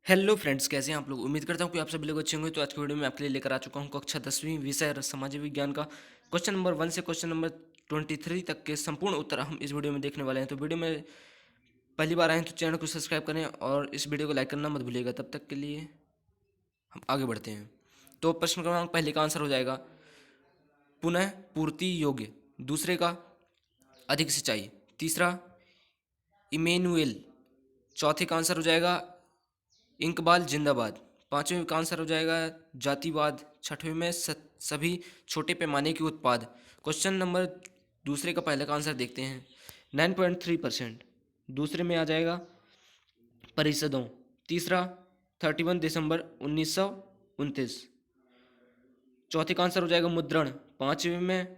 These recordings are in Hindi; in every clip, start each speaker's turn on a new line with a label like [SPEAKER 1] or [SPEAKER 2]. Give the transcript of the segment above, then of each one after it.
[SPEAKER 1] हेलो फ्रेंड्स, कैसे हैं आप लोग। उम्मीद करता हूँ कि आप सभी लोग अच्छे होंगे। तो आज की वीडियो में आपके लिए लेकर आ चुका हूँ कक्षा 10वीं विषय सामाजिक विज्ञान का क्वेश्चन नंबर 1 से क्वेश्चन नंबर 23 तक के संपूर्ण उत्तर हम इस वीडियो में देखने वाले हैं। तो वीडियो में पहली बार आए हैं तो चैनल को सब्सक्राइब करें और इस वीडियो को लाइक करना मत भूलिएगा। तब तक के लिए हम आगे बढ़ते हैं। तो प्रश्न क्रमांक पहले का आंसर हो जाएगा पुनः पूर्ति योग्य, दूसरे का अधिक सिंचाई, तीसरा इमेनुएल, चौथे का आंसर हो जाएगा इकबाल जिंदाबाद, पांचवें का आंसर हो जाएगा जातिवाद, छठवें में सभी छोटे पैमाने के उत्पाद। क्वेश्चन नंबर दूसरे का पहले का आंसर देखते हैं। 9.3% दूसरे में आ जाएगा परिषदों, तीसरा 31 दिसंबर 1929, चौथे का आंसर हो जाएगा मुद्रण, पांचवें में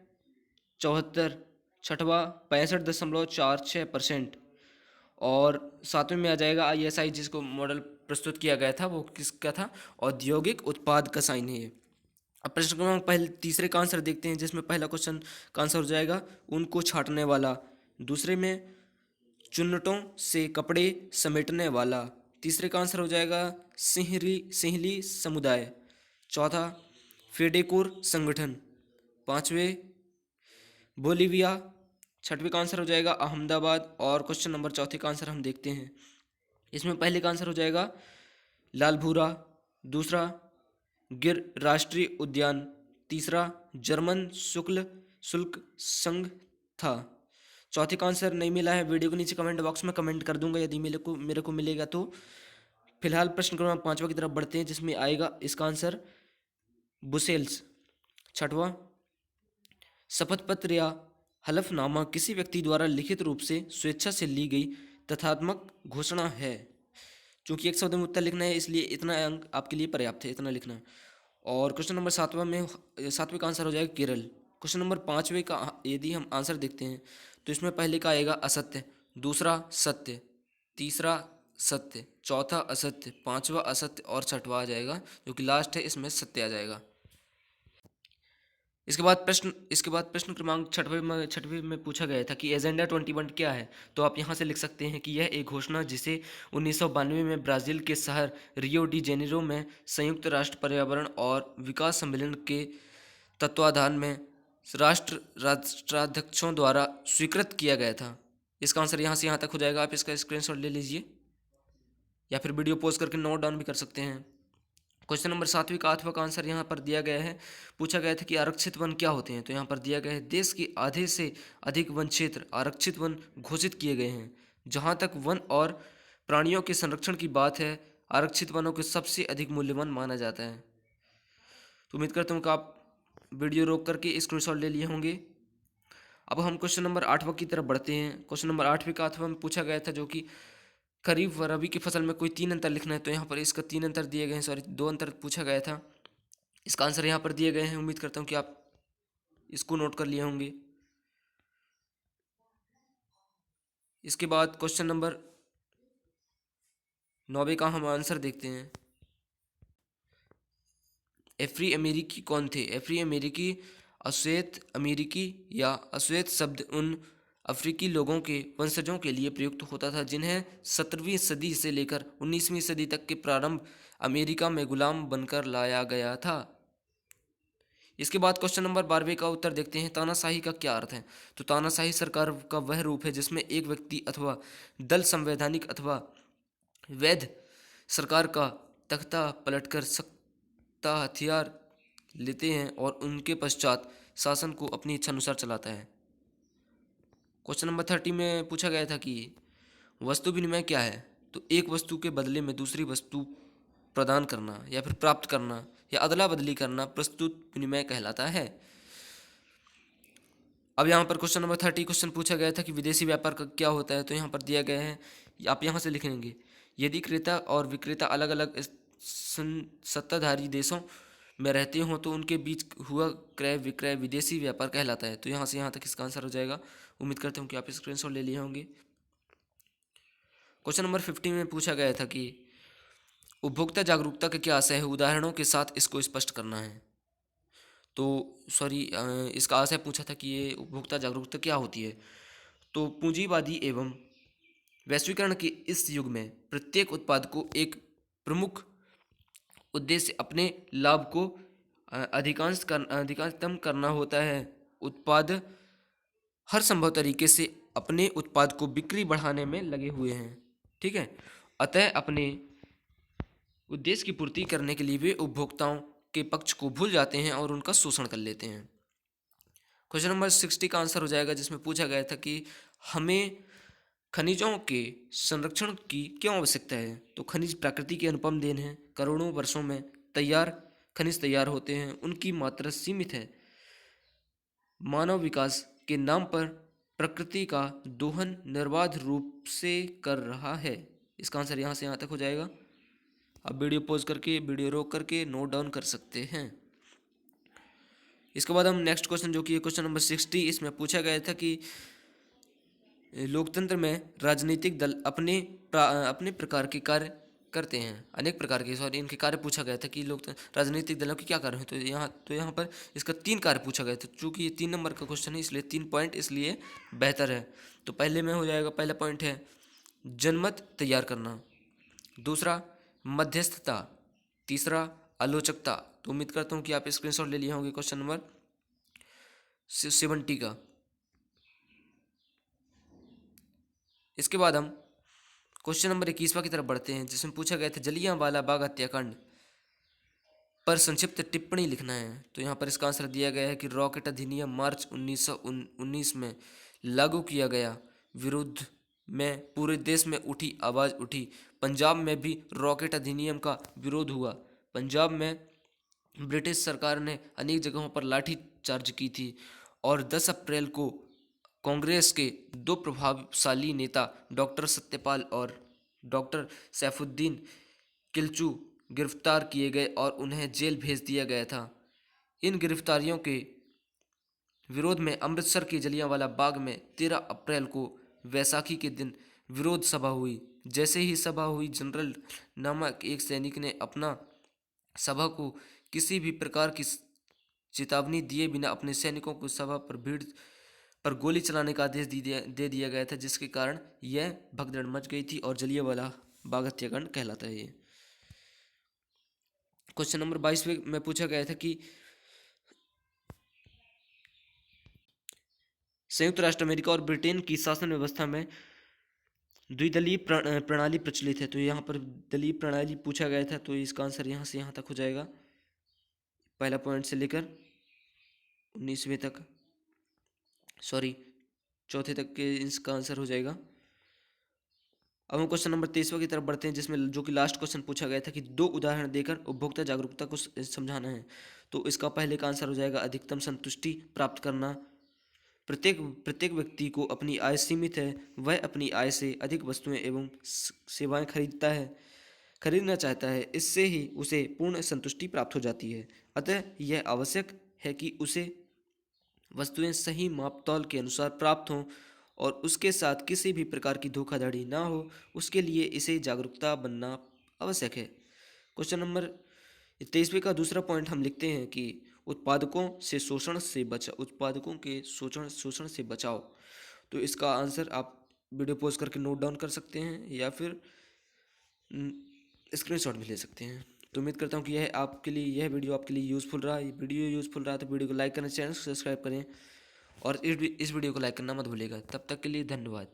[SPEAKER 1] 74, छठवा 65.46%, और सातवें में आ जाएगा ISI, जिसको मॉडल प्रस्तुत किया गया था वो किसका था, औद्योगिक उत्पाद का साइन है ये। अब प्रश्न क्रमांक पहले तीसरे का आंसर देखते हैं, जिसमें पहला क्वेश्चन का आंसर हो जाएगा उनको छाटने वाला, दूसरे में चुन्नटों से कपड़े समेटने वाला, तीसरे का आंसर हो जाएगा सिंहली समुदाय, चौथा फेडेकोर संगठन, पांचवें बोलीविया, छठवें का आंसर हो जाएगा अहमदाबाद, और क्वेश्चन नंबर चौथे का आंसर हम देखते हैं। इसमें पहले का आंसर हो जाएगा लालभूरा, दूसरा गिर राष्ट्रीय उद्यान, तीसरा जर्मन शुल्क संघ था, चौथे का आंसर नहीं मिला है। वीडियो के नीचे कमेंट बॉक्स में कमेंट कर दूंगा यदि मेरे को मिलेगा तो। फिलहाल प्रश्न क्रमांक पांचवा की तरफ बढ़ते हैं, जिसमें आएगा इसका आंसर बुसेल्स, छठवां शपथ पत्र या हलफनामा किसी व्यक्ति द्वारा लिखित रूप से स्वेच्छा से ली गई तथ्यात्मक घोषणा है। चूंकि एक शब्द में उत्तर लिखना है इसलिए इतना अंक आपके लिए पर्याप्त है, इतना लिखना। और क्वेश्चन नंबर सातवें का आंसर हो जाएगा केरल। क्वेश्चन नंबर पाँचवें का यदि हम आंसर देखते हैं तो इसमें पहले का आएगा असत्य, दूसरा सत्य, तीसरा सत्य, चौथा असत्य, पांचवा असत्य, और छठवा आ जाएगा जो कि लास्ट है, इसमें सत्य आ जाएगा। इसके बाद प्रश्न क्रमांक छठवें में पूछा गया था कि एजेंडा 21 क्या है। तो आप यहाँ से लिख सकते हैं कि यह एक घोषणा जिसे 1992 में ब्राज़ील के शहर रियो डी जेनेरो में संयुक्त राष्ट्र पर्यावरण और विकास सम्मेलन के तत्वाधान में राष्ट्राध्यक्षों द्वारा स्वीकृत किया गया था। इसका आंसर यहाँ से यहाँ तक हो जाएगा। आप इसका स्क्रीनशॉट ले लीजिए या फिर वीडियो पॉज करके नोट डाउन भी कर सकते हैं। क्वेश्चन नंबर सातवीं का आठवां का आंसर यहाँ पर दिया गया है। पूछा गया था कि आरक्षित वन क्या होते हैं। तो यहाँ पर दिया गया है देश के आधे से अधिक वन क्षेत्र आरक्षित वन घोषित किए गए हैं। जहाँ तक वन और प्राणियों के संरक्षण की बात है, आरक्षित वनों को सबसे अधिक मूल्यवान माना जाता है। तो उम्मीद करता हूँ कि आप वीडियो रोक करके स्क्रीनशॉट ले लिए होंगे। अब हम क्वेश्चन नंबर आठवां की तरफ बढ़ते हैं। क्वेश्चन नंबर आठवीं का आठवां में पूछा गया था जो कि खरीफ व रबी की फसल में कोई तीन अंतर लिखना है। तो यहाँ पर इसका तीन अंतर दिए गए हैं, सॉरी दो अंतर पूछा गया था। इसका आंसर यहाँ पर दिए गए हैं। उम्मीद करता हूँ कि आप इसको नोट कर लिए होंगे। इसके बाद क्वेश्चन नंबर 9 का हम आंसर देखते हैं। अफ्री अमेरिकी कौन थे। अफ्री अमेरिकी अश्वेत अमेरिकी या अश्वेत शब्द उन अफ्रीकी लोगों के वंशजों के लिए प्रयुक्त होता था जिन्हें 17वीं सदी से लेकर 19वीं सदी तक के प्रारंभ अमेरिका में गुलाम बनकर लाया गया था। इसके बाद क्वेश्चन नंबर 12 का उत्तर देखते हैं। तानाशाही का क्या अर्थ है। तो तानाशाही सरकार का वह रूप है जिसमें एक व्यक्ति अथवा दल संवैधानिक अथवा वैध सरकार का तख्ता पलटकर सत्ता हथियार लेते हैं और उनके पश्चात शासन को अपनी इच्छा अनुसार चलाता है। क्वेश्चन नंबर 30 में पूछा गया था कि वस्तु विनिमय क्या है। तो एक वस्तु के बदले में दूसरी वस्तु प्रदान करना या फिर प्राप्त करना या अदला बदली करना प्रस्तुत विनिमय कहलाता है। अब यहाँ पर क्वेश्चन नंबर 30 क्वेश्चन पूछा गया था कि विदेशी व्यापार का क्या होता है। तो यहाँ पर दिया गया है, आप यहाँ से लिखेंगे यदि क्रेता और विक्रेता अलग अलग सत्ताधारी देशों में रहते हों तो उनके बीच हुआ क्रय विक्रय विदेशी व्यापार कहलाता है। तो यहाँ से यहाँ तक इसका आंसर हो जाएगा। उम्मीद करता हूँ कि आप स्क्रीनशॉट ले लिए होंगे। क्वेश्चन नंबर 15 में पूछा गया था कि उपभोक्ता जागरूकता का क्या आशय है, उदाहरणों के साथ इसको स्पष्ट करना है। तो सॉरी, इसका आशय पूछा था कि ये उपभोक्ता जागरूकता क्या होती है। तो पूंजीवादी एवं वैश्वीकरण के इस युग में प्रत्येक उत्पाद को एक प्रमुख उद्देश्य अपने लाभ को अधिकांशतम करना होता है। उत्पाद हर संभव तरीके से अपने उत्पाद को बिक्री बढ़ाने में लगे हुए हैं। ठीक है, अतः अपने उद्देश्य की पूर्ति करने के लिए वे उपभोक्ताओं के पक्ष को भूल जाते हैं और उनका शोषण कर लेते हैं। क्वेश्चन नंबर 60 का आंसर हो जाएगा, जिसमें पूछा गया था कि हमें खनिजों के संरक्षण की क्यों आवश्यकता है। तो खनिज प्रकृति की अनुपम देन है, करोड़ों वर्षों में खनिज तैयार होते हैं, उनकी मात्रा सीमित है। मानव विकास के नाम पर प्रकृति का दोहन निर्बाध रूप से कर रहा है। इसका आंसर यहाँ से यहाँ तक हो जाएगा। आप वीडियो पॉज करके, वीडियो रोक करके नोट डाउन कर सकते हैं। इसके बाद हम नेक्स्ट क्वेश्चन, जो कि क्वेश्चन नंबर 60, इसमें पूछा गया था कि लोकतंत्र में राजनीतिक दल अपने प्रकार के कार्य करते हैं, अनेक प्रकार के, सॉरी, इनके कार्य पूछा गया था कि राजनीतिक दलों के क्या कार्य हैं। तो यहाँ पर इसका 3 कार्य पूछा गया था। चूँकि ये 3 नंबर का क्वेश्चन है, इसलिए 3 पॉइंट इसलिए बेहतर है। तो पहले में हो जाएगा, पहला पॉइंट है जनमत तैयार करना, दूसरा मध्यस्थता, तीसरा आलोचकता। तो उम्मीद करता हूँ कि आप स्क्रीनशॉट ले लिए होंगे क्वेश्चन नंबर 70 का। इसके बाद हम क्वेश्चन नंबर 21वां की तरफ बढ़ते हैं, जिसमें पूछा गया था जलियांवाला बाग हत्याकांड पर संक्षिप्त टिप्पणी लिखना है। तो यहाँ पर इसका आंसर दिया गया है कि रॉकेट अधिनियम मार्च 1919 में लागू किया गया, विरोध में पूरे देश में आवाज़ उठी। पंजाब में भी रॉकेट अधिनियम का विरोध हुआ। पंजाब में ब्रिटिश सरकार ने अनेक जगहों पर लाठी चार्ज की थी और 10 अप्रैल को कांग्रेस के 2 प्रभावशाली नेता डॉक्टर सत्यपाल और डॉक्टर सैफुद्दीन किल्चू गिरफ्तार किए गए और उन्हें जेल भेज दिया गया था। इन गिरफ्तारियों के विरोध में अमृतसर के जलियांवाला बाग में 13 अप्रैल को वैसाखी के दिन विरोध सभा हुई। जैसे ही सभा हुई, जनरल नामक एक सैनिक ने अपना सभा को किसी भी प्रकार की चेतावनी दिए बिना अपने सैनिकों को सभा पर भीड़ पर गोली चलाने का आदेश दे दिया गया था, जिसके कारण यह भगदड़ मच गई थी और जलियांवाला बाग हत्याकांड कहलाता है ये। क्वेश्चन नंबर 22 में पूछा गया था कि संयुक्त राष्ट्र अमेरिका और ब्रिटेन की शासन व्यवस्था में द्विदलीय प्रणाली प्रचलित है। तो यहाँ पर दलीय प्रणाली पूछा गया था, तो इसका आंसर यहाँ से यहाँ तक हो जाएगा, पहला पॉइंट से लेकर 19वें तक, सॉरी, चौथे तक के इसका आंसर हो जाएगा। अब हम क्वेश्चन नंबर 23वां की तरफ बढ़ते हैं, जिसमें जो कि लास्ट क्वेश्चन पूछा गया था कि 2 उदाहरण देकर उपभोक्ता जागरूकता को समझाना है। तो इसका पहले का आंसर हो जाएगा अधिकतम संतुष्टि प्राप्त करना। प्रत्येक व्यक्ति को अपनी आय सीमित है, वह अपनी आय से अधिक वस्तुएं एवं सेवाएं खरीदना चाहता है, इससे ही उसे पूर्ण संतुष्टि प्राप्त हो जाती है। अतः यह आवश्यक है कि उसे वस्तुएं सही मापतौल के अनुसार प्राप्त हों और उसके साथ किसी भी प्रकार की धोखाधड़ी ना हो, उसके लिए इसे जागरूकता बनना आवश्यक है। क्वेश्चन नंबर 23वें का दूसरा पॉइंट हम लिखते हैं कि उत्पादकों के शोषण से बचाओ। तो इसका आंसर आप वीडियो पॉज करके नोट डाउन कर सकते हैं या फिर स्क्रीनशॉट भी ले सकते हैं। तो उम्मीद करता हूँ कि यह वीडियो आपके लिए यूज़फुल रहा। वीडियो यूज़फुल रहा तो वीडियो को लाइक करें, चैनल को सब्सक्राइब करें और इस वीडियो को लाइक करना मत भूलिएगा। तब तक के लिए धन्यवाद।